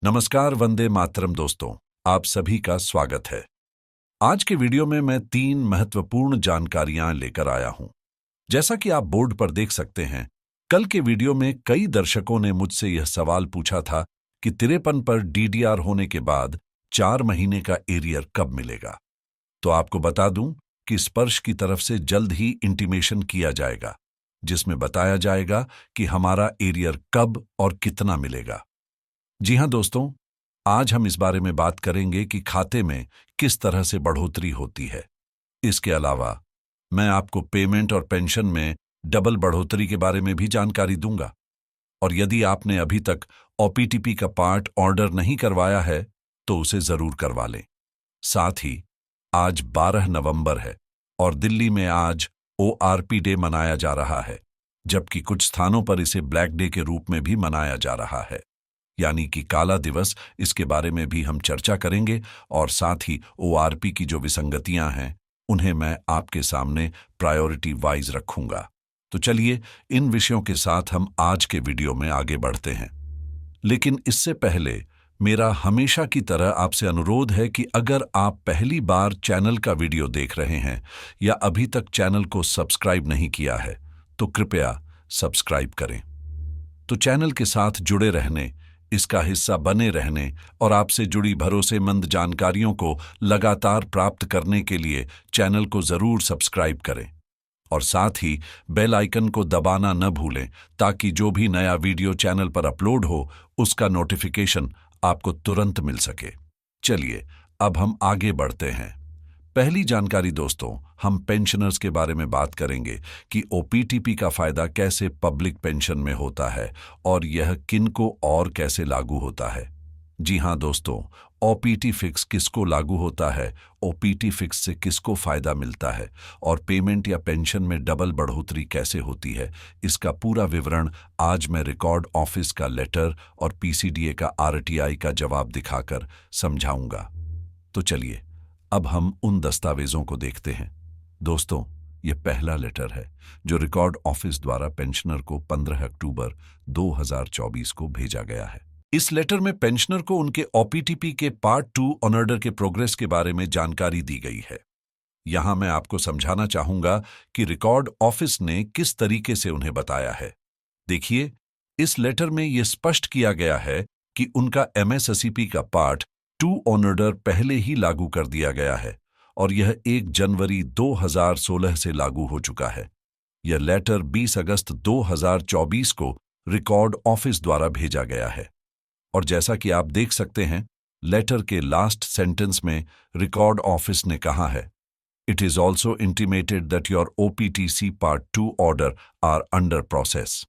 नमस्कार, वंदे मातरम दोस्तों, आप सभी का स्वागत है। आज के वीडियो में मैं 3 महत्वपूर्ण जानकारियां लेकर आया हूं। जैसा कि आप बोर्ड पर देख सकते हैं, कल के वीडियो में कई दर्शकों ने मुझसे यह सवाल पूछा था कि 53 पर डीडीआर होने के बाद 4 महीने का एरियर कब मिलेगा। तो आपको बता दूं कि स्पर्श की तरफ से जल्द ही इंटीमेशन किया जाएगा, जिसमें बताया जाएगा कि हमारा एरियर कब और कितना मिलेगा। जी हां दोस्तों, आज हम इस बारे में बात करेंगे कि खाते में किस तरह से बढ़ोतरी होती है। इसके अलावा मैं आपको पेमेंट और पेंशन में डबल बढ़ोतरी के बारे में भी जानकारी दूंगा। और यदि आपने अभी तक ओपीटीपी का पार्ट ऑर्डर नहीं करवाया है तो उसे जरूर करवा लें। साथ ही आज 12 नवंबर है और दिल्ली में आज ओआरपी डे मनाया जा रहा है, जबकि कुछ स्थानों पर इसे ब्लैक डे के रूप में भी मनाया जा रहा है, यानी कि काला दिवस। इसके बारे में भी हम चर्चा करेंगे और साथ ही ओआरपी की जो विसंगतियां हैं उन्हें मैं आपके सामने प्रायोरिटी वाइज रखूंगा। तो चलिए इन विषयों के साथ हम आज के वीडियो में आगे बढ़ते हैं। लेकिन इससे पहले मेरा हमेशा की तरह आपसे अनुरोध है कि अगर आप पहली बार चैनल का वीडियो देख रहे हैं या अभी तक चैनल को सब्सक्राइब नहीं किया है तो कृपया सब्सक्राइब करें। तो चैनल के साथ जुड़े रहने, इसका हिस्सा बने रहने और आपसे जुड़ी भरोसेमंद जानकारियों को लगातार प्राप्त करने के लिए चैनल को जरूर सब्सक्राइब करें और साथ ही बेल आइकन को दबाना न भूलें, ताकि जो भी नया वीडियो चैनल पर अपलोड हो उसका नोटिफिकेशन आपको तुरंत मिल सके। चलिए अब हम आगे बढ़ते हैं। पहली जानकारी दोस्तों, हम पेंशनर्स के बारे में बात करेंगे कि ओपीटीपी का फायदा कैसे पब्लिक पेंशन में होता है और यह किनको और कैसे लागू होता है। जी हां दोस्तों, ओपीटी फिक्स किसको लागू होता है, ओपीटी फिक्स से किसको फायदा मिलता है और पेमेंट या पेंशन में डबल बढ़ोतरी कैसे होती है, इसका पूरा विवरण आज मैं रिकॉर्ड ऑफिस का लेटर और पीसीडीए का आरटीआई का जवाब दिखाकर समझाऊंगा। तो चलिए अब हम उन दस्तावेजों को देखते हैं। दोस्तों, यह पहला लेटर है जो रिकॉर्ड ऑफिस द्वारा पेंशनर को 15 अक्टूबर 2024 को भेजा गया है। इस लेटर में पेंशनर को उनके ओपीटीपी के पार्ट 2 ऑर्डर के प्रोग्रेस के बारे में जानकारी दी गई है। यहां मैं आपको समझाना चाहूंगा कि रिकॉर्ड ऑफिस ने किस तरीके से उन्हें बताया है। देखिए, इस लेटर में यह स्पष्ट किया गया है कि उनका एमएसएसईपी का पार्ट 2 ऑर्डर पहले ही लागू कर दिया गया है और यह 1 जनवरी 2016 से लागू हो चुका है। यह लेटर 20 अगस्त 2024 को रिकॉर्ड ऑफिस द्वारा भेजा गया है और जैसा कि आप देख सकते हैं, लेटर के लास्ट सेंटेंस में रिकॉर्ड ऑफिस ने कहा है, it is also intimated that your OPTC part 2 order are under process,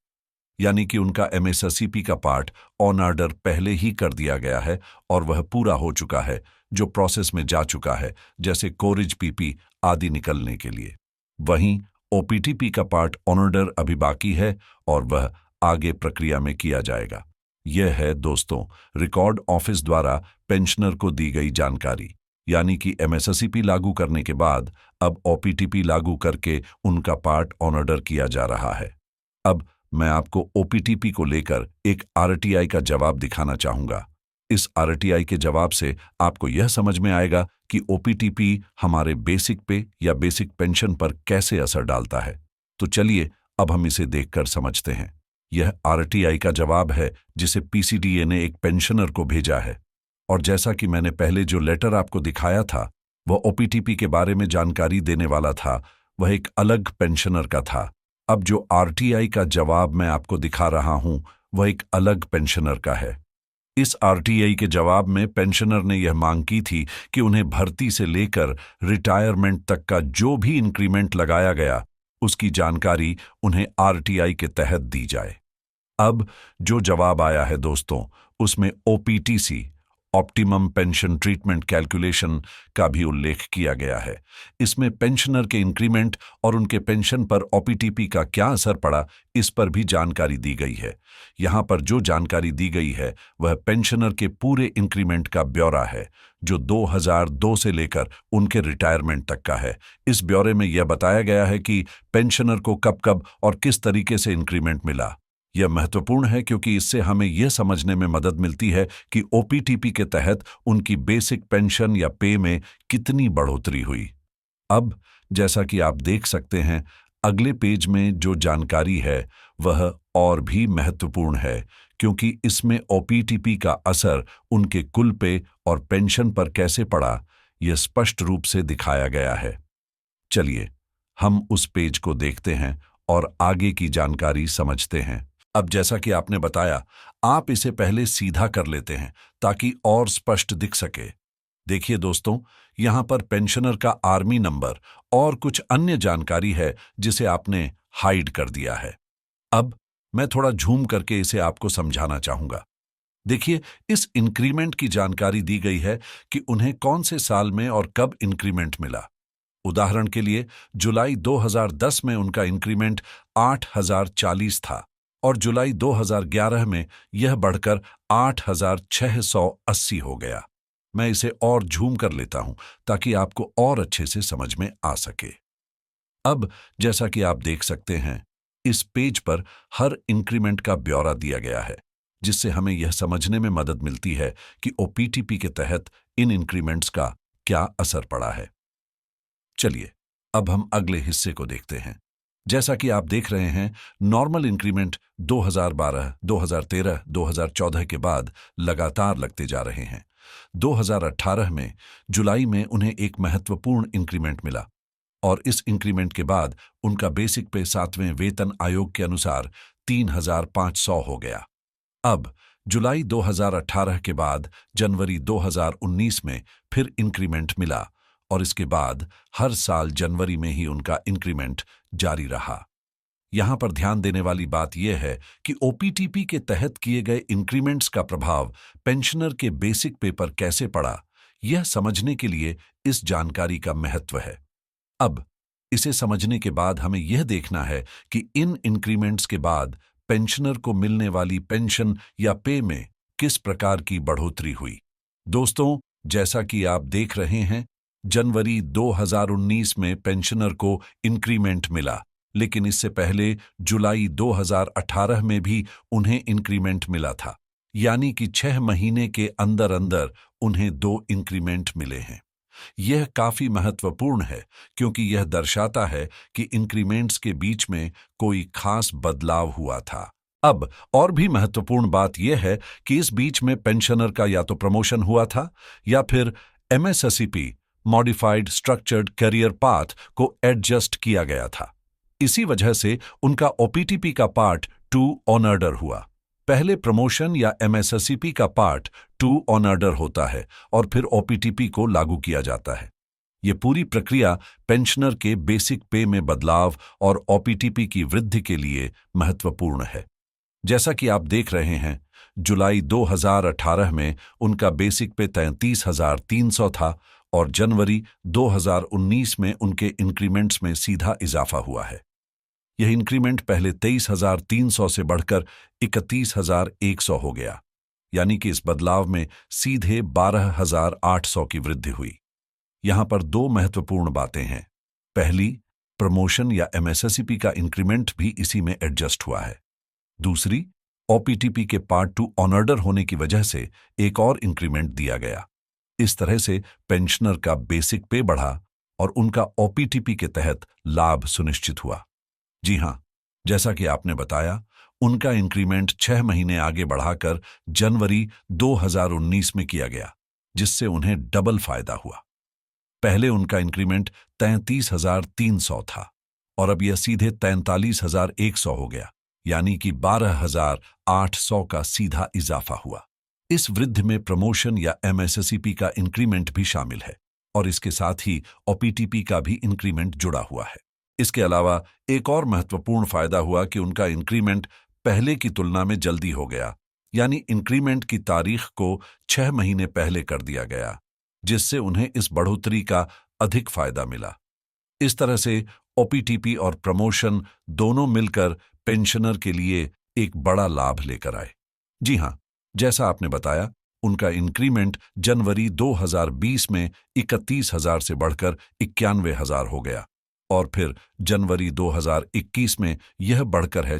यानी कि उनका एमएसएसईपी का पार्ट ऑन ऑर्डर पहले ही कर दिया गया है और वह पूरा हो चुका है, जो प्रोसेस में जा चुका है, जैसे कोरिज पीपी आदि निकलने के लिए। वहीं ओपीटीपी का पार्ट ऑन ऑर्डर अभी बाकी है और वह आगे प्रक्रिया में किया जाएगा। यह है दोस्तों रिकॉर्ड ऑफिस द्वारा पेंशनर को दी गई जानकारी, यानी कि एमएसएसईपी लागू करने के बाद अब ओपीटीपी लागू करके उनका पार्ट ऑन ऑर्डर किया जा रहा है। अब मैं आपको ओपीटीपी को लेकर एक आरटीआई का जवाब दिखाना चाहूंगा। इस आरटीआई के जवाब से आपको यह समझ में आएगा कि ओपीटीपी हमारे बेसिक पे या बेसिक पेंशन पर कैसे असर डालता है। तो चलिए अब हम इसे देखकर समझते हैं। यह आरटीआई का जवाब है जिसे पीसीडीए ने एक पेंशनर को भेजा है और जैसा कि मैंने पहले जो लेटर आपको दिखाया था वह ओपीटीपी के बारे में जानकारी देने वाला था, वह एक अलग पेंशनर का था। अब जो आरटीआई का जवाब मैं आपको दिखा रहा हूं वह एक अलग पेंशनर का है। इस आरटीआई के जवाब में पेंशनर ने यह मांग की थी कि उन्हें भर्ती से लेकर रिटायरमेंट तक का जो भी इंक्रीमेंट लगाया गया उसकी जानकारी उन्हें आरटीआई के तहत दी जाए। अब जो जवाब आया है दोस्तों, उसमें ओपीटीसी ऑप्टिमम पेंशन ट्रीटमेंट कैलकुलेशन का भी उल्लेख किया गया है। इसमें पेंशनर के इंक्रीमेंट और उनके पेंशन पर ओपीटीपी का क्या असर पड़ा, इस पर भी जानकारी दी गई है। यहां पर जो जानकारी दी गई है वह पेंशनर के पूरे इंक्रीमेंट का ब्यौरा है, जो 2002 से लेकर उनके रिटायरमेंट तक का है। इस ब्यौरे में यह बताया गया है कि पेंशनर को कब कब और किस तरीके से इंक्रीमेंट मिला, यह महत्वपूर्ण है क्योंकि इससे हमें यह समझने में मदद मिलती है कि ओपीटीपी के तहत उनकी बेसिक पेंशन या पे में कितनी बढ़ोतरी हुई। अब जैसा कि आप देख सकते हैं, अगले पेज में जो जानकारी है वह और भी महत्वपूर्ण है क्योंकि इसमें ओपीटीपी का असर उनके कुल पे और पेंशन पर कैसे पड़ा, यह स्पष्ट रूप से दिखाया गया है। चलिए हम उस पेज को देखते हैं और आगे की जानकारी समझते हैं। अब जैसा कि आपने बताया, आप इसे पहले सीधा कर लेते हैं ताकि और स्पष्ट दिख सके। देखिए दोस्तों, यहां पर पेंशनर का आर्मी नंबर और कुछ अन्य जानकारी है जिसे आपने हाइड कर दिया है। अब मैं थोड़ा झूम करके इसे आपको समझाना चाहूंगा। देखिए, इस इंक्रीमेंट की जानकारी दी गई है कि उन्हें कौन से साल में और कब इंक्रीमेंट मिला। उदाहरण के लिए, जुलाई 2010 में उनका इंक्रीमेंट 8,040 था और जुलाई 2011 में यह बढ़कर 8,680 हो गया। मैं इसे और झूम कर लेता हूं ताकि आपको और अच्छे से समझ में आ सके। अब जैसा कि आप देख सकते हैं, इस पेज पर हर इंक्रीमेंट का ब्यौरा दिया गया है, जिससे हमें यह समझने में मदद मिलती है कि ओपीटीपी के तहत इन इंक्रीमेंट्स का क्या असर पड़ा है। चलिए अब हम अगले हिस्से को देखते हैं। जैसा कि आप देख रहे हैं, नॉर्मल इंक्रीमेंट 2012, 2013, 2014 के बाद लगातार लगते जा रहे हैं। 2018 में जुलाई में उन्हें एक महत्वपूर्ण इंक्रीमेंट मिला और इस इंक्रीमेंट के बाद उनका बेसिक पे 7वें वेतन आयोग के अनुसार 3,500 हो गया। अब जुलाई 2018 के बाद जनवरी 2019 में फिर इंक्रीमेंट मिला और इसके बाद हर साल जनवरी में ही उनका इंक्रीमेंट जारी रहा। यहां पर ध्यान देने वाली बात यह है कि ओपीटीपी के तहत किए गए इंक्रीमेंट्स का प्रभाव पेंशनर के बेसिक पे पर कैसे पड़ा, यह समझने के लिए इस जानकारी का महत्व है। अब इसे समझने के बाद हमें यह देखना है कि इन इंक्रीमेंट्स के बाद पेंशनर को मिलने वाली पेंशन या पे में किस प्रकार की बढ़ोतरी हुई। दोस्तों, जैसा कि आप देख रहे हैं, जनवरी 2019 में पेंशनर को इंक्रीमेंट मिला, लेकिन इससे पहले जुलाई 2018 में भी उन्हें इंक्रीमेंट मिला था, यानी कि 6 महीने के अंदर अंदर उन्हें 2 इंक्रीमेंट मिले हैं। यह काफी महत्वपूर्ण है क्योंकि यह दर्शाता है कि इंक्रीमेंट्स के बीच में कोई खास बदलाव हुआ था। अब और भी महत्वपूर्ण बात यह है कि इस बीच में पेंशनर का या तो प्रमोशन हुआ था या फिर एमएसएसईपी मॉडिफाइड स्ट्रक्चर्ड करियर पाथ को एडजस्ट किया गया था। इसी वजह से उनका ओपीटीपी का पार्ट 2 ऑन ऑर्डर हुआ। पहले प्रमोशन या एमएसएसईपी का पार्ट 2 ऑन ऑर्डर होता है और फिर ओपीटीपी को लागू किया जाता है। ये पूरी प्रक्रिया पेंशनर के बेसिक पे में बदलाव और ओपीटीपी की वृद्धि के लिए महत्वपूर्ण है। जैसा कि आप देख रहे हैं, जुलाई 2018 में उनका बेसिक पे 33,300 था और जनवरी 2019 में उनके इंक्रीमेंट्स में सीधा इजाफा हुआ है। यह इंक्रीमेंट पहले 23,300 से बढ़कर 31,100 हो गया, यानी कि इस बदलाव में सीधे 12,800 की वृद्धि हुई। यहां पर 2 महत्वपूर्ण बातें हैं। पहली, प्रमोशन या एमएसएसईपी का इंक्रीमेंट भी इसी में एडजस्ट हुआ है। दूसरी, ओपीटीपी के पार्ट 2 ऑन ऑर्डर होने की वजह से एक और इंक्रीमेंट दिया गया। इस तरह से पेंशनर का बेसिक पे बढ़ा और उनका ओपीटीपी के तहत लाभ सुनिश्चित हुआ। जी हां, जैसा कि आपने बताया, उनका इंक्रीमेंट 6 महीने आगे बढ़ाकर जनवरी 2019 में किया गया, जिससे उन्हें डबल फायदा हुआ। पहले उनका इंक्रीमेंट 33,300 था और अब यह सीधे 43,100 हो गया, यानी कि 12,800 का सीधा इजाफा हुआ। इस वृद्धि में प्रमोशन या एमएसएसईपी का इंक्रीमेंट भी शामिल है और इसके साथ ही ओपीटीपी का भी इंक्रीमेंट जुड़ा हुआ है। इसके अलावा एक और महत्वपूर्ण फायदा हुआ कि उनका इंक्रीमेंट पहले की तुलना में जल्दी हो गया, यानी इंक्रीमेंट की तारीख को 6 महीने पहले कर दिया गया, जिससे उन्हें इस बढ़ोतरी का अधिक फायदा मिला। इस तरह से ओपीटीपी और प्रमोशन दोनों मिलकर पेंशनर के लिए एक बड़ा लाभ लेकर आए। जी हां, जैसा आपने बताया, उनका इंक्रीमेंट जनवरी 2020 में 31,000 से बढ़कर 91,000 हो गया और फिर जनवरी 2021 में यह बढ़कर है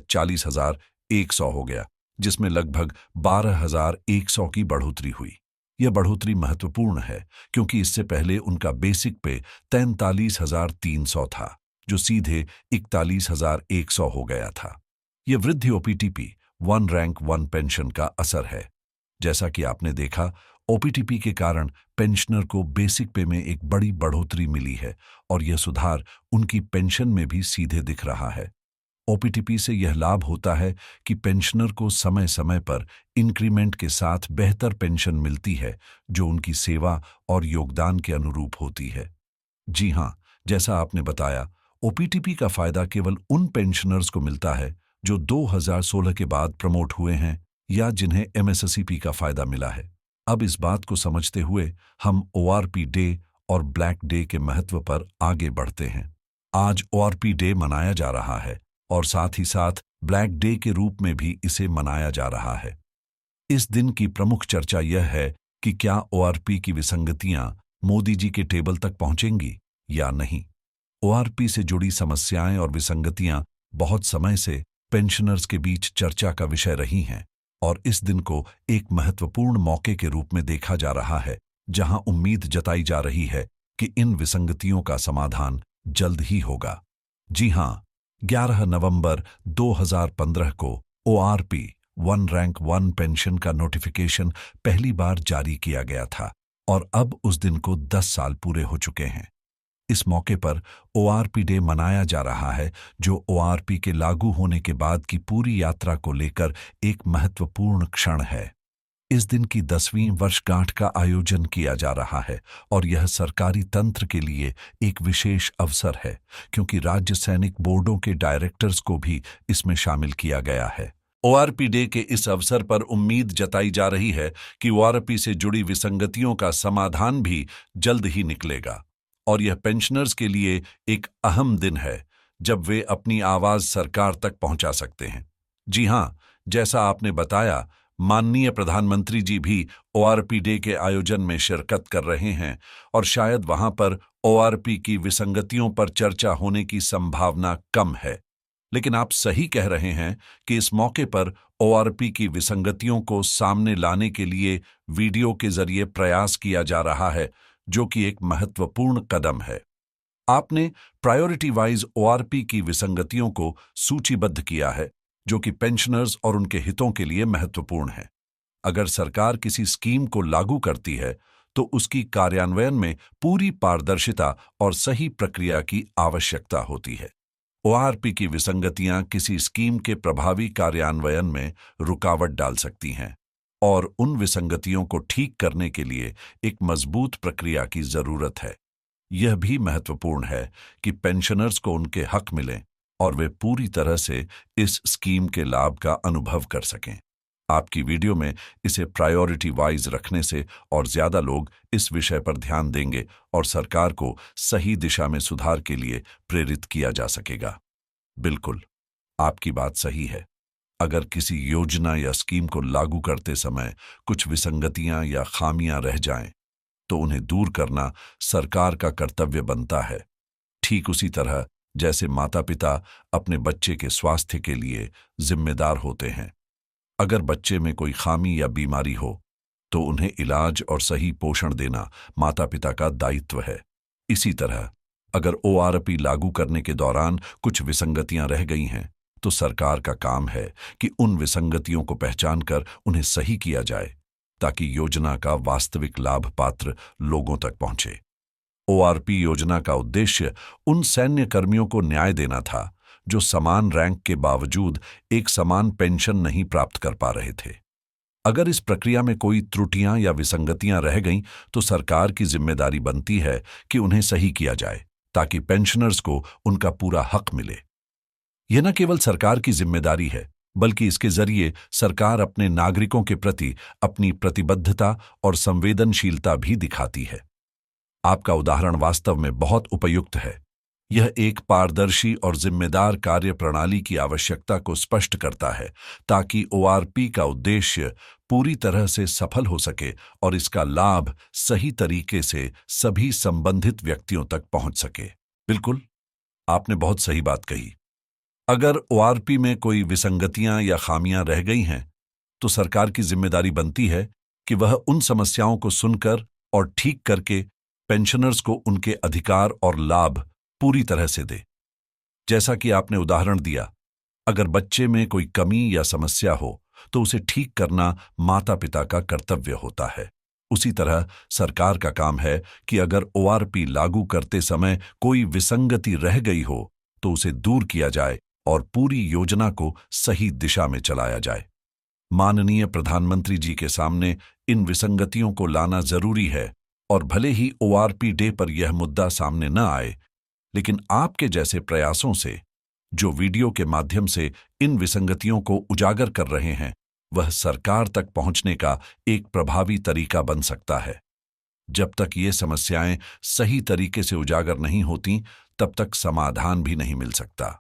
100 हो गया, जिसमें लगभग 12,100 की बढ़ोतरी हुई। यह बढ़ोतरी महत्वपूर्ण है क्योंकि इससे पहले उनका बेसिक पे 43,300 था, जो सीधे 41,100 हो गया था। यह वृद्धि ओपीटीपी वन रैंक वन पेंशन का असर है। जैसा कि आपने देखा, ओपीटीपी के कारण पेंशनर को बेसिक पे में एक बड़ी बढ़ोतरी मिली है और यह सुधार उनकी पेंशन में भी सीधे दिख रहा है। ओपीटीपी से यह लाभ होता है कि पेंशनर को समय समय पर इंक्रीमेंट के साथ बेहतर पेंशन मिलती है, जो उनकी सेवा और योगदान के अनुरूप होती है। जी हाँ, जैसा आपने बताया, ओपीटीपी का फायदा केवल उन पेंशनर्स को मिलता है जो 2016 के बाद प्रमोट हुए हैं या जिन्हें एमएससीपी का फायदा मिला है। अब इस बात को समझते हुए हम ओआरपी डे और ब्लैक डे के महत्व पर आगे बढ़ते हैं। आज ओआरपी डे मनाया जा रहा है और साथ ही साथ ब्लैक डे के रूप में भी इसे मनाया जा रहा है। इस दिन की प्रमुख चर्चा यह है कि क्या ओआरपी की विसंगतियां मोदी जी के टेबल तक पहुंचेंगी या नहीं। ओआरपी से जुड़ी समस्याएं और विसंगतियां बहुत समय से पेंशनर्स के बीच चर्चा का विषय रही हैं और इस दिन को एक महत्वपूर्ण मौके के रूप में देखा जा रहा है, जहां उम्मीद जताई जा रही है कि इन विसंगतियों का समाधान जल्द ही होगा। जी हां, 11 नवंबर 2015 को ORP one rank one pension का नोटिफिकेशन पहली बार जारी किया गया था और अब उस दिन को 10 साल पूरे हो चुके हैं। इस मौके पर ओआरपी डे मनाया जा रहा है, जो ओआरपी के लागू होने के बाद की पूरी यात्रा को लेकर एक महत्वपूर्ण क्षण है। इस दिन की 10वीं वर्षगांठ का आयोजन किया जा रहा है और यह सरकारी तंत्र के लिए एक विशेष अवसर है, क्योंकि राज्य सैनिक बोर्डों के डायरेक्टर्स को भी इसमें शामिल किया गया है। ओआरपी डे के इस अवसर पर उम्मीद जताई जा रही है कि ओआरपी से जुड़ी विसंगतियों का समाधान भी जल्द ही निकलेगा और यह पेंशनर्स के लिए एक अहम दिन है, जब वे अपनी आवाज सरकार तक पहुंचा सकते हैं। जी हां, जैसा आपने बताया, माननीय प्रधानमंत्री जी भी ओआरपी डे के आयोजन में शिरकत कर रहे हैं और शायद वहां पर ओआरपी की विसंगतियों पर चर्चा होने की संभावना कम है। लेकिन आप सही कह रहे हैं कि इस मौके पर ओआरपी की विसंगतियों को सामने लाने के लिए वीडियो के जरिए प्रयास किया जा रहा है, जो कि एक महत्वपूर्ण कदम है। आपने प्रायोरिटी वाइज ओआरपी की विसंगतियों को सूचीबद्ध किया है, जो कि पेंशनर्स और उनके हितों के लिए महत्वपूर्ण है। अगर सरकार किसी स्कीम को लागू करती है, तो उसकी कार्यान्वयन में पूरी पारदर्शिता और सही प्रक्रिया की आवश्यकता होती है। ओआरपी की विसंगतियां किसी स्कीम के प्रभावी कार्यान्वयन में रुकावट डाल सकती हैं और उन विसंगतियों को ठीक करने के लिए एक मजबूत प्रक्रिया की जरूरत है। यह भी महत्वपूर्ण है कि पेंशनर्स को उनके हक मिलें और वे पूरी तरह से इस स्कीम के लाभ का अनुभव कर सकें। आपकी वीडियो में इसे प्रायोरिटी वाइज रखने से और ज्यादा लोग इस विषय पर ध्यान देंगे और सरकार को सही दिशा में सुधार के लिए प्रेरित किया जा सकेगा। बिल्कुल, आपकी बात सही है। अगर किसी योजना या स्कीम को लागू करते समय कुछ विसंगतियां या खामियां रह जाएं, तो उन्हें दूर करना सरकार का कर्तव्य बनता है। ठीक उसी तरह जैसे माता-पिता अपने बच्चे के स्वास्थ्य के लिए जिम्मेदार होते हैं। अगर बच्चे में कोई खामी या बीमारी हो, तो उन्हें इलाज और सही पोषण देना माता-पिता का दायित्व है। इसी तरह अगर ओआरपी लागू करने के दौरान कुछ विसंगतियां रह गई हैं, तो सरकार का काम है कि उन विसंगतियों को पहचान कर उन्हें सही किया जाए, ताकि योजना का वास्तविक लाभ पात्र लोगों तक पहुंचे। ओआरपी योजना का उद्देश्य उन सैन्य कर्मियों को न्याय देना था जो समान रैंक के बावजूद एक समान पेंशन नहीं प्राप्त कर पा रहे थे। अगर इस प्रक्रिया में कोई त्रुटियां या विसंगतियां रह गईं, तो सरकार की जिम्मेदारी बनती है कि उन्हें सही किया जाए, ताकि पेंशनर्स को उनका पूरा हक मिले। यह न केवल सरकार की जिम्मेदारी है, बल्कि इसके जरिए सरकार अपने नागरिकों के प्रति अपनी प्रतिबद्धता और संवेदनशीलता भी दिखाती है। आपका उदाहरण वास्तव में बहुत उपयुक्त है। यह एक पारदर्शी और जिम्मेदार कार्य प्रणाली की आवश्यकता को स्पष्ट करता है, ताकि ओआरपी का उद्देश्य पूरी तरह से सफल हो सके और इसका लाभ सही तरीके से सभी संबंधित व्यक्तियों तक पहुंच सके। बिल्कुल, आपने बहुत सही बात कही। अगर ओआरपी में कोई विसंगतियां या खामियां रह गई हैं, तो सरकार की जिम्मेदारी बनती है कि वह उन समस्याओं को सुनकर और ठीक करके पेंशनर्स को उनके अधिकार और लाभ पूरी तरह से दे। जैसा कि आपने उदाहरण दिया, अगर बच्चे में कोई कमी या समस्या हो तो उसे ठीक करना माता पिता का कर्तव्य होता है। उसी तरह सरकार का काम है कि अगर ओआरपी लागू करते समय कोई विसंगति रह गई हो तो उसे दूर किया जाए और पूरी योजना को सही दिशा में चलाया जाए। माननीय प्रधानमंत्री जी के सामने इन विसंगतियों को लाना जरूरी है, और भले ही ओआरपी डे पर यह मुद्दा सामने न आए, लेकिन आपके जैसे प्रयासों से, जो वीडियो के माध्यम से इन विसंगतियों को उजागर कर रहे हैं, वह सरकार तक पहुंचने का एक प्रभावी तरीका बन सकता है। जब तक ये समस्याएं सही तरीके से उजागर नहीं होती, तब तक समाधान भी नहीं मिल सकता।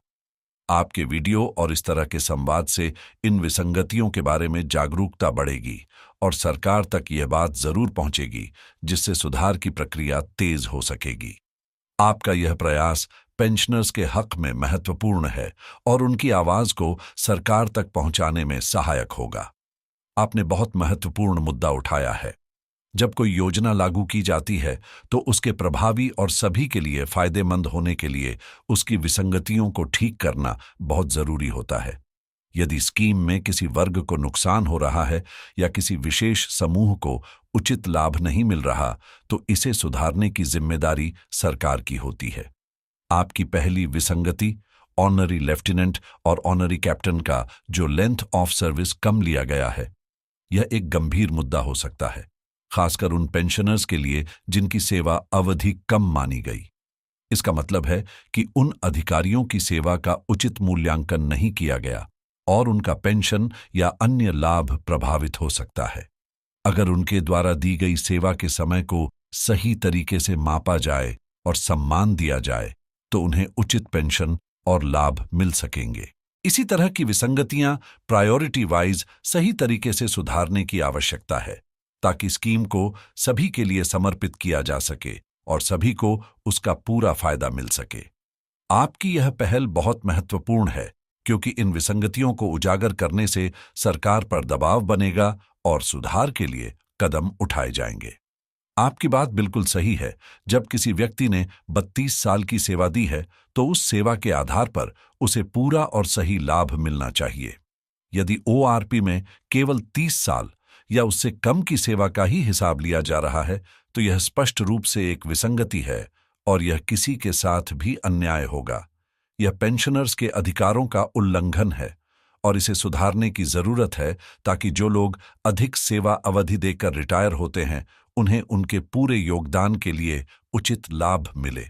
आपके वीडियो और इस तरह के संवाद से इन विसंगतियों के बारे में जागरूकता बढ़ेगी और सरकार तक यह बात जरूर पहुंचेगी, जिससे सुधार की प्रक्रिया तेज हो सकेगी। आपका यह प्रयास पेंशनर्स के हक में महत्वपूर्ण है और उनकी आवाज को सरकार तक पहुंचाने में सहायक होगा। आपने बहुत महत्वपूर्ण मुद्दा उठाया है। जब कोई योजना लागू की जाती है तो उसके प्रभावी और सभी के लिए फायदेमंद होने के लिए उसकी विसंगतियों को ठीक करना बहुत जरूरी होता है। यदि स्कीम में किसी वर्ग को नुकसान हो रहा है या किसी विशेष समूह को उचित लाभ नहीं मिल रहा, तो इसे सुधारने की जिम्मेदारी सरकार की होती है। आपकी पहली विसंगति ऑनरी लेफ्टिनेंट और ऑनरी कैप्टन का जो लेंथ ऑफ सर्विस कम लिया गया है, यह एक गंभीर मुद्दा हो सकता है, खासकर उन पेंशनर्स के लिए जिनकी सेवा अवधि कम मानी गई। इसका मतलब है कि उन अधिकारियों की सेवा का उचित मूल्यांकन नहीं किया गया और उनका पेंशन या अन्य लाभ प्रभावित हो सकता है। अगर उनके द्वारा दी गई सेवा के समय को सही तरीके से मापा जाए और सम्मान दिया जाए, तो उन्हें उचित पेंशन और लाभ मिल सकेंगे। इसी तरह की विसंगतियां प्रायोरिटी वाइज सही तरीके से सुधारने की आवश्यकता है, ताकि स्कीम को सभी के लिए समर्पित किया जा सके और सभी को उसका पूरा फायदा मिल सके। आपकी यह पहल बहुत महत्वपूर्ण है, क्योंकि इन विसंगतियों को उजागर करने से सरकार पर दबाव बनेगा और सुधार के लिए कदम उठाए जाएंगे। आपकी बात बिल्कुल सही है। जब किसी व्यक्ति ने 32 साल की सेवा दी है, तो उस सेवा के आधार पर उसे पूरा और सही लाभ मिलना चाहिए। यदि ओआरपी में केवल 30 साल या उससे कम की सेवा का ही हिसाब लिया जा रहा है, तो यह स्पष्ट रूप से एक विसंगति है और यह किसी के साथ भी अन्याय होगा। यह पेंशनर्स के अधिकारों का उल्लंघन है और इसे सुधारने की जरूरत है, ताकि जो लोग अधिक सेवा अवधि देकर रिटायर होते हैं, उन्हें उनके पूरे योगदान के लिए उचित लाभ मिले।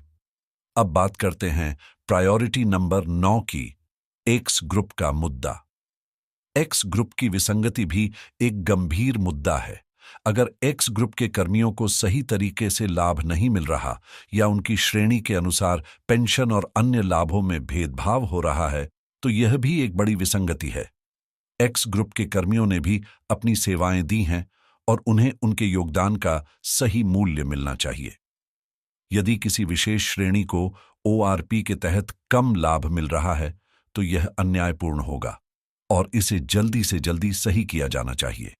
अब बात करते हैं प्रायोरिटी नंबर 9 की, एक्स ग्रुप का मुद्दा। एक्स ग्रुप की विसंगति भी एक गंभीर मुद्दा है। अगर एक्स ग्रुप के कर्मियों को सही तरीके से लाभ नहीं मिल रहा या उनकी श्रेणी के अनुसार पेंशन और अन्य लाभों में भेदभाव हो रहा है, तो यह भी एक बड़ी विसंगति है। एक्स ग्रुप के कर्मियों ने भी अपनी सेवाएं दी हैं और उन्हें उनके योगदान का सही मूल्य मिलना चाहिए। यदि किसी विशेष श्रेणी को ओआरपी के तहत कम लाभ मिल रहा है, तो यह अन्यायपूर्ण होगा और इसे जल्दी से जल्दी सही किया जाना चाहिए।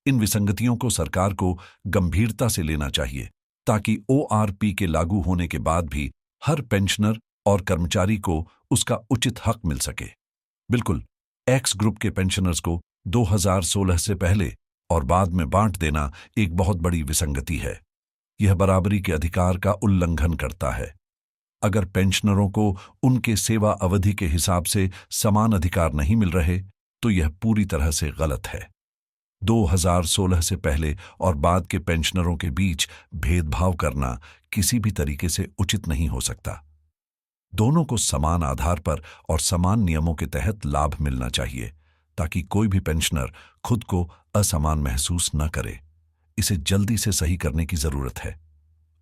इन विसंगतियों को सरकार को गंभीरता से लेना चाहिए, ताकि ओआरपी के लागू होने के बाद भी हर पेंशनर और कर्मचारी को उसका उचित हक मिल सके। बिल्कुल, एक्स ग्रुप के पेंशनर्स को 2016 से पहले और बाद में बांट देना एक बहुत बड़ी विसंगति है। यह बराबरी के अधिकार का उल्लंघन करता है। अगर पेंशनरों को उनके सेवा अवधि के हिसाब से समान अधिकार नहीं मिल रहे, तो यह पूरी तरह से गलत है। 2016 से पहले और बाद के पेंशनरों के बीच भेदभाव करना किसी भी तरीके से उचित नहीं हो सकता। दोनों को समान आधार पर और समान नियमों के तहत लाभ मिलना चाहिए, ताकि कोई भी पेंशनर खुद को असमान महसूस न करे। इसे जल्दी से सही करने की जरूरत है।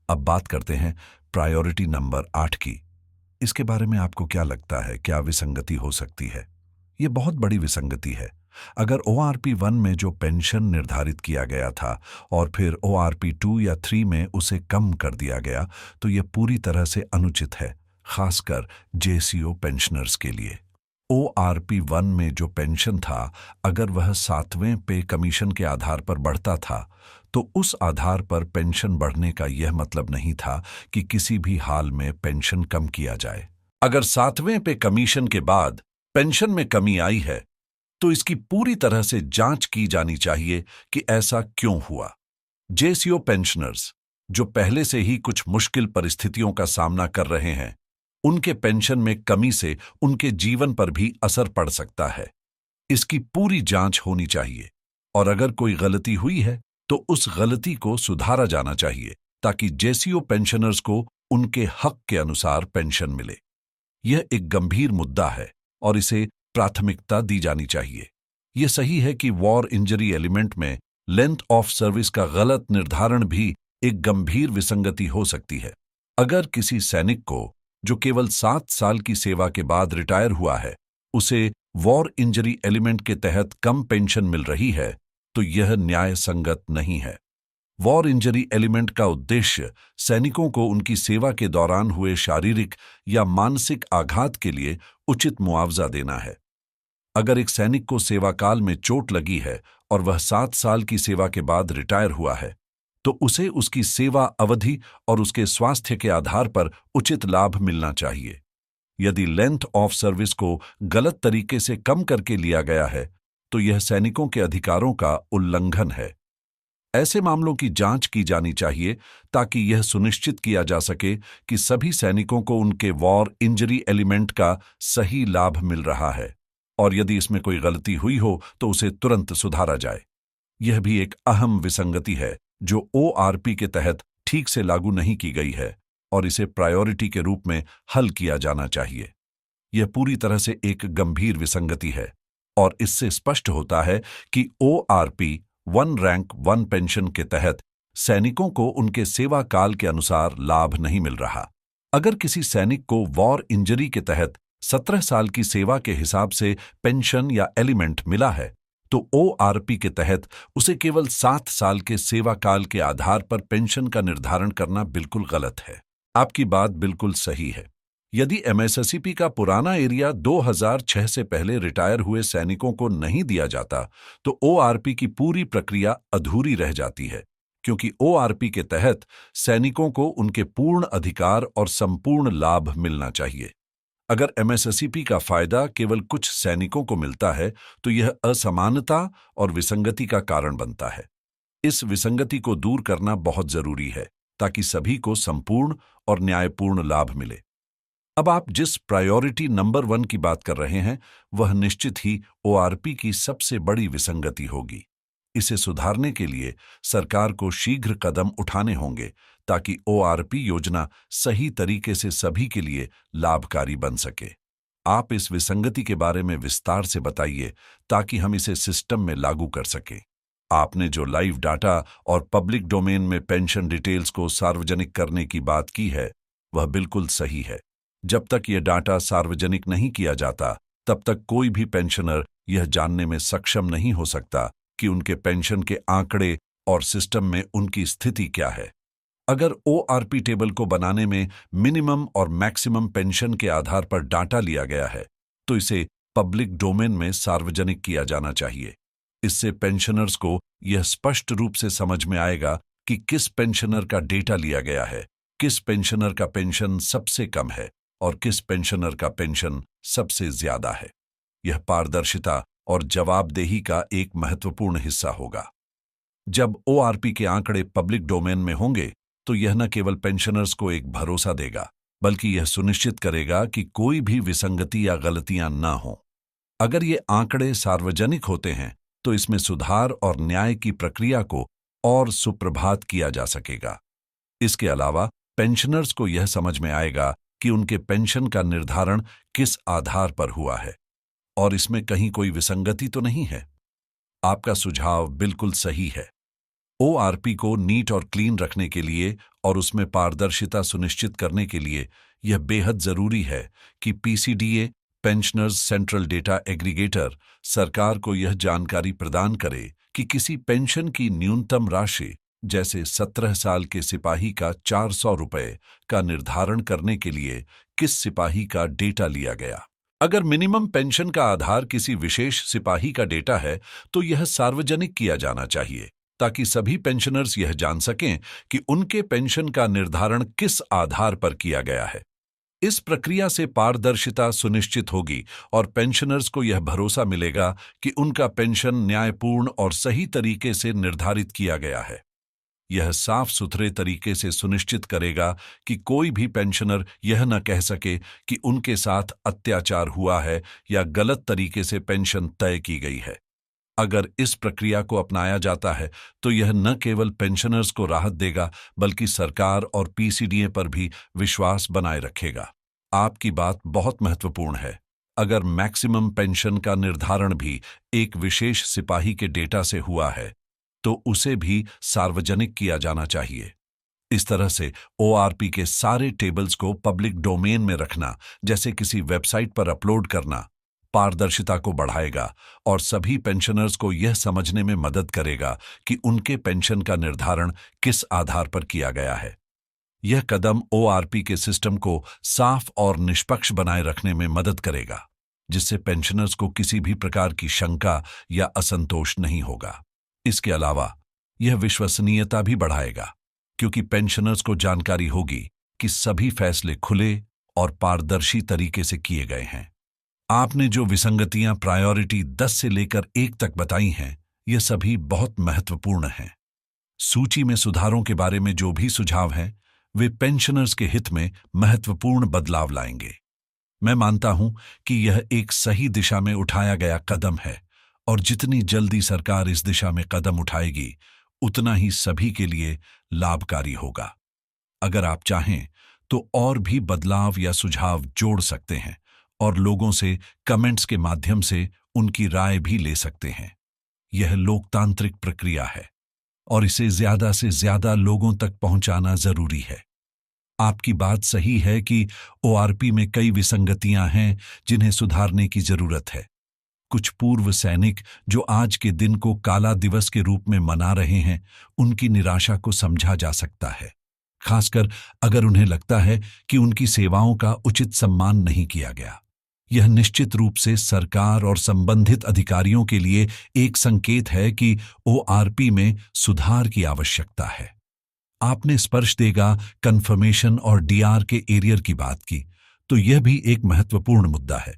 अब बात करते हैं प्रायोरिटी नंबर 8 की। इसके बारे में आपको क्या लगता है, क्या विसंगति हो सकती है? यह बहुत बड़ी विसंगति है। अगर ओआरपी 1 में जो पेंशन निर्धारित किया गया था और फिर ओआरपी 2 या 3 में उसे कम कर दिया गया, तो यह पूरी तरह से अनुचित है, खासकर जेसीओ पेंशनर्स के लिए। ORP1 में जो पेंशन था, अगर वह 7वें पे कमीशन के आधार पर बढ़ता था, तो उस आधार पर पेंशन बढ़ने का यह मतलब नहीं था कि किसी भी हाल में पेंशन कम किया जाए। अगर 7वें पे कमीशन के बाद पेंशन में कमी आई है, तो इसकी पूरी तरह से जांच की जानी चाहिए कि ऐसा क्यों हुआ। जेसीओ पेंशनर्स, जो पहले से ही कुछ मुश्किल परिस्थितियों का सामना कर रहे हैं, उनके पेंशन में कमी से उनके जीवन पर भी असर पड़ सकता है। इसकी पूरी जांच होनी चाहिए और अगर कोई गलती हुई है तो उस गलती को सुधारा जाना चाहिए ताकि जेसीओ पेंशनर्स को उनके हक के अनुसार पेंशन मिले। यह एक गंभीर मुद्दा है और इसे प्राथमिकता दी जानी चाहिए। यह सही है कि वॉर इंजरी एलिमेंट में लेंथ ऑफ सर्विस का गलत निर्धारण भी एक गंभीर विसंगति हो सकती है। अगर किसी सैनिक को, जो केवल 7 साल की सेवा के बाद रिटायर हुआ है, उसे वॉर इंजरी एलिमेंट के तहत कम पेंशन मिल रही है, तो यह न्याय संगत नहीं है। वॉर इंजरी एलिमेंट का उद्देश्य सैनिकों को उनकी सेवा के दौरान हुए शारीरिक या मानसिक आघात के लिए उचित मुआवजा देना है। अगर एक सैनिक को सेवाकाल में चोट लगी है और वह 7 साल की सेवा के बाद रिटायर हुआ है, तो उसे उसकी सेवा अवधि और उसके स्वास्थ्य के आधार पर उचित लाभ मिलना चाहिए। यदि लेंथ ऑफ सर्विस को गलत तरीके से कम करके लिया गया है, तो यह सैनिकों के अधिकारों का उल्लंघन है। ऐसे मामलों की जांच की जानी चाहिए ताकि यह सुनिश्चित किया जा सके कि सभी सैनिकों को उनके वॉर इंजरी एलिमेंट का सही लाभ मिल रहा है और यदि इसमें कोई गलती हुई हो तो उसे तुरंत सुधारा जाए। यह भी एक अहम विसंगति है जो ORP के तहत ठीक से लागू नहीं की गई है और इसे प्रायोरिटी के रूप में हल किया जाना चाहिए। यह पूरी तरह से एक गंभीर विसंगति है और इससे स्पष्ट होता है कि ORP 1 रैंक 1 पेंशन के तहत सैनिकों को उनके सेवा काल के अनुसार लाभ नहीं मिल रहा। अगर किसी सैनिक को वॉर इंजरी के तहत 17 साल की सेवा के हिसाब से पेंशन या एलिमेंट मिला है, तो ORP के तहत उसे केवल 7 साल के सेवा काल के आधार पर पेंशन का निर्धारण करना बिल्कुल गलत है। आपकी बात बिल्कुल सही है। यदि MSSP का पुराना एरिया 2006 से पहले रिटायर हुए सैनिकों को नहीं दिया जाता, तो ORP की पूरी प्रक्रिया अधूरी रह जाती है, क्योंकि ORP के तहत सैनिकों को उनके पूर्ण अधिकार और संपूर्ण लाभ मिलना चाहिए। अगर MSSP का फायदा केवल कुछ सैनिकों को मिलता है, तो यह असमानता और विसंगति का कारण बनता है। इस विसंगति को दूर करना बहुत जरूरी है ताकि सभी को संपूर्ण और न्यायपूर्ण लाभ मिले। अब आप जिस प्रायोरिटी नंबर 1 की बात कर रहे हैं, वह निश्चित ही ORP की सबसे बड़ी विसंगति होगी। इसे सुधारने के लिए सरकार को शीघ्र कदम उठाने होंगे ताकि ORP योजना सही तरीके से सभी के लिए लाभकारी बन सके। आप इस विसंगति के बारे में विस्तार से बताइए ताकि हम इसे सिस्टम में लागू कर सकें। आपने जो लाइव डाटा और पब्लिक डोमेन में पेंशन डिटेल्स को सार्वजनिक करने की बात की है, वह बिल्कुल सही है। जब तक यह डाटा सार्वजनिक नहीं किया जाता, तब तक कोई भी पेंशनर यह जानने में सक्षम नहीं हो सकता कि उनके पेंशन के आंकड़े और सिस्टम में उनकी स्थिति क्या है। अगर ORP टेबल को बनाने में मिनिमम और मैक्सिमम पेंशन के आधार पर डाटा लिया गया है, तो इसे पब्लिक डोमेन में सार्वजनिक किया जाना चाहिए। इससे पेंशनर्स को यह स्पष्ट रूप से समझ में आएगा कि किस पेंशनर का डेटा लिया गया है, किस पेंशनर का पेंशन सबसे कम है और किस पेंशनर का पेंशन सबसे ज्यादा है। यह पारदर्शिता और जवाबदेही का एक महत्वपूर्ण हिस्सा होगा। जब ORP के आंकड़े पब्लिक डोमेन में होंगे, तो यह न केवल पेंशनर्स को एक भरोसा देगा, बल्कि यह सुनिश्चित करेगा कि कोई भी विसंगति या गलतियां न हों। अगर ये आंकड़े सार्वजनिक होते हैं, तो इसमें सुधार और न्याय की प्रक्रिया को और सुप्रभात किया जा सकेगा। इसके अलावा पेंशनर्स को यह समझ में आएगा कि उनके पेंशन का निर्धारण किस आधार पर हुआ है और इसमें कहीं कोई विसंगति तो नहीं है। आपका सुझाव बिल्कुल सही है। ORP को नीट और क्लीन रखने के लिए और उसमें पारदर्शिता सुनिश्चित करने के लिए यह बेहद जरूरी है कि PCDA pensioners central data aggregator सरकार को यह जानकारी प्रदान करे कि किसी पेंशन की न्यूनतम राशि, जैसे 17 साल के सिपाही का 400 रुपये का निर्धारण करने के लिए किस सिपाही का डेटा लिया गया। अगर मिनिमम पेंशन का आधार किसी विशेष सिपाही का डेटा है तो यह सार्वजनिक किया जाना चाहिए, ताकि सभी पेंशनर्स यह जान सकें कि उनके पेंशन का निर्धारण किस आधार पर किया गया है। इस प्रक्रिया से पारदर्शिता सुनिश्चित होगी और पेंशनर्स को यह भरोसा मिलेगा कि उनका पेंशन न्यायपूर्ण और सही तरीके से निर्धारित किया गया है। यह साफ सुथरे तरीके से सुनिश्चित करेगा कि कोई भी पेंशनर यह न कह सके कि उनके साथ अत्याचार हुआ है या गलत तरीके से पेंशन तय की गई है। अगर इस प्रक्रिया को अपनाया जाता है तो यह न केवल पेंशनर्स को राहत देगा बल्कि सरकार और पीसीडीए पर भी विश्वास बनाए रखेगा। आपकी बात बहुत महत्वपूर्ण है। अगर मैक्सिमम पेंशन का निर्धारण भी एक विशेष सिपाही के डेटा से हुआ है तो उसे भी सार्वजनिक किया जाना चाहिए। इस तरह से ओआरपी के सारे टेबल्स को पब्लिक डोमेन में रखना, जैसे किसी वेबसाइट पर अपलोड करना, पारदर्शिता को बढ़ाएगा और सभी पेंशनर्स को यह समझने में मदद करेगा कि उनके पेंशन का निर्धारण किस आधार पर किया गया है। यह कदम ओआरपी के सिस्टम को साफ और निष्पक्ष बनाए रखने में मदद करेगा, जिससे पेंशनर्स को किसी भी प्रकार की शंका या असंतोष नहीं होगा। इसके अलावा यह विश्वसनीयता भी बढ़ाएगा, क्योंकि पेंशनर्स को जानकारी होगी कि सभी फैसले खुले और पारदर्शी तरीके से किए गए हैं। आपने जो विसंगतियां प्रायोरिटी 10 से लेकर 1 तक बताई हैं, ये सभी बहुत महत्वपूर्ण हैं। सूची में सुधारों के बारे में जो भी सुझाव हैं, वे पेंशनर्स के हित में महत्वपूर्ण बदलाव लाएंगे। मैं मानता हूं कि यह एक सही दिशा में उठाया गया कदम है और जितनी जल्दी सरकार इस दिशा में कदम उठाएगी, उतना ही सभी के लिए लाभकारी होगा। अगर आप चाहें तो और भी बदलाव या सुझाव जोड़ सकते हैं और लोगों से कमेंट्स के माध्यम से उनकी राय भी ले सकते हैं। यह लोकतांत्रिक प्रक्रिया है और इसे ज्यादा से ज्यादा लोगों तक पहुंचाना जरूरी है। आपकी बात सही है कि ओआरपी में कई विसंगतियां हैं जिन्हें सुधारने की जरूरत है। कुछ पूर्व सैनिक जो आज के दिन को काला दिवस के रूप में मना रहे हैं, उनकी निराशा को समझा जा सकता है, खासकर अगर उन्हें लगता है कि उनकी सेवाओं का उचित सम्मान नहीं किया गया। यह निश्चित रूप से सरकार और संबंधित अधिकारियों के लिए एक संकेत है कि ओआरपी में सुधार की आवश्यकता है। आपने स्पर्शदेगा, कन्फर्मेशन और डीआर के एरियर की बात की, तो यह भी एक महत्वपूर्ण मुद्दा है।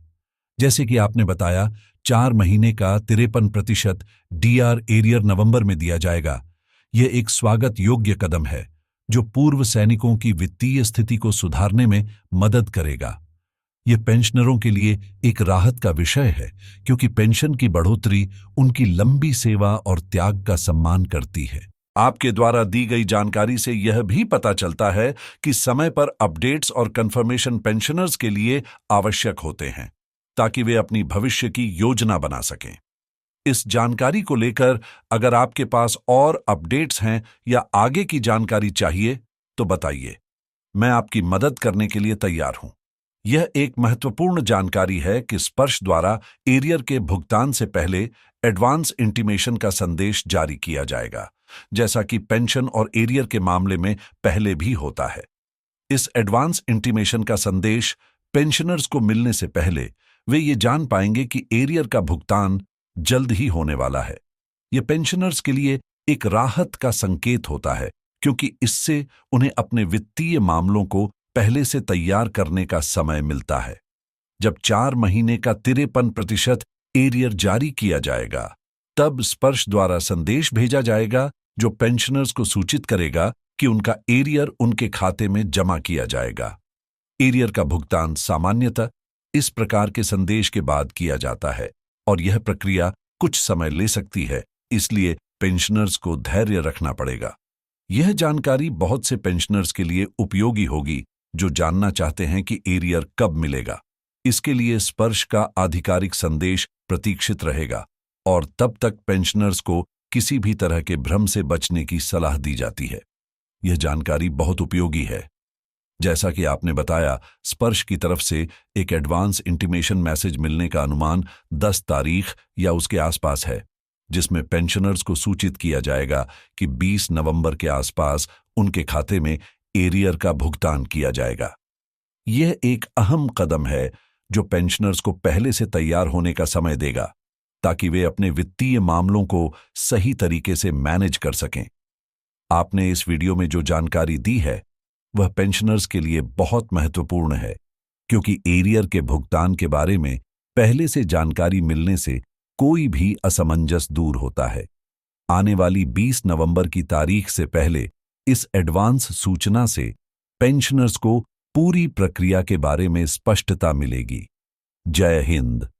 जैसे कि आपने बताया, 4 महीने का 53% डीआर एरियर नवंबर में दिया जाएगा। यह एक स्वागत योग्य कदम है जो पूर्व सैनिकों की वित्तीय स्थिति को सुधारने में मदद करेगा। यह पेंशनरों के लिए एक राहत का विषय है, क्योंकि पेंशन की बढ़ोतरी उनकी लंबी सेवा और त्याग का सम्मान करती है। आपके द्वारा दी गई जानकारी से यह भी पता चलता है कि समय पर अपडेट्स और कंफर्मेशन पेंशनर्स के लिए आवश्यक होते हैं, ताकि वे अपनी भविष्य की योजना बना सकें। इस जानकारी को लेकर अगर आपके पास और अपडेट्स हैं या आगे की जानकारी चाहिए तो बताइए। मैं आपकी मदद करने के लिए तैयार हूं। यह एक महत्वपूर्ण जानकारी है कि स्पर्श द्वारा एरियर के भुगतान से पहले एडवांस इंटीमेशन का संदेश जारी किया जाएगा, जैसा कि पेंशन और एरियर के मामले में पहले भी होता है। इस एडवांस इंटीमेशन का संदेश पेंशनर्स को मिलने से पहले वे ये जान पाएंगे कि एरियर का भुगतान जल्द ही होने वाला है। यह पेंशनर्स के लिए एक राहत का संकेत होता है, क्योंकि इससे उन्हें अपने वित्तीय मामलों को पहले से तैयार करने का समय मिलता है। जब 4 महीने का 53% एरियर जारी किया जाएगा, तब स्पर्श द्वारा संदेश भेजा जाएगा जो पेंशनर्स को सूचित करेगा कि उनका एरियर उनके खाते में जमा किया जाएगा। एरियर का भुगतान सामान्यतः इस प्रकार के संदेश के बाद किया जाता है और यह प्रक्रिया कुछ समय ले सकती है, इसलिए पेंशनर्स को धैर्य रखना पड़ेगा। यह जानकारी बहुत से पेंशनर्स के लिए उपयोगी होगी जो जानना चाहते हैं कि एरियर कब मिलेगा। इसके लिए स्पर्श का आधिकारिक संदेश प्रतीक्षित रहेगा और तब तक पेंशनर्स को किसी भी तरह के भ्रम से बचने की सलाह दी जाती है। यह जानकारी बहुत उपयोगी है। जैसा कि आपने बताया, स्पर्श की तरफ से एक एडवांस इंटीमेशन मैसेज मिलने का अनुमान 10 तारीख या उसके आसपास है, जिसमें पेंशनर्स को सूचित किया जाएगा कि 20 नवंबर के आसपास उनके खाते में एरियर का भुगतान किया जाएगा। यह एक अहम कदम है जो पेंशनर्स को पहले से तैयार होने का समय देगा, ताकि वे अपने वित्तीय मामलों को सही तरीके से मैनेज कर सकें। आपने इस वीडियो में जो जानकारी दी है वह पेंशनर्स के लिए बहुत महत्वपूर्ण है, क्योंकि एरियर के भुगतान के बारे में पहले से जानकारी मिलने से कोई भी असमंजस दूर होता है। आने वाली 20 नवंबर की तारीख से पहले इस एडवांस सूचना से पेंशनर्स को पूरी प्रक्रिया के बारे में स्पष्टता मिलेगी। जय हिंद।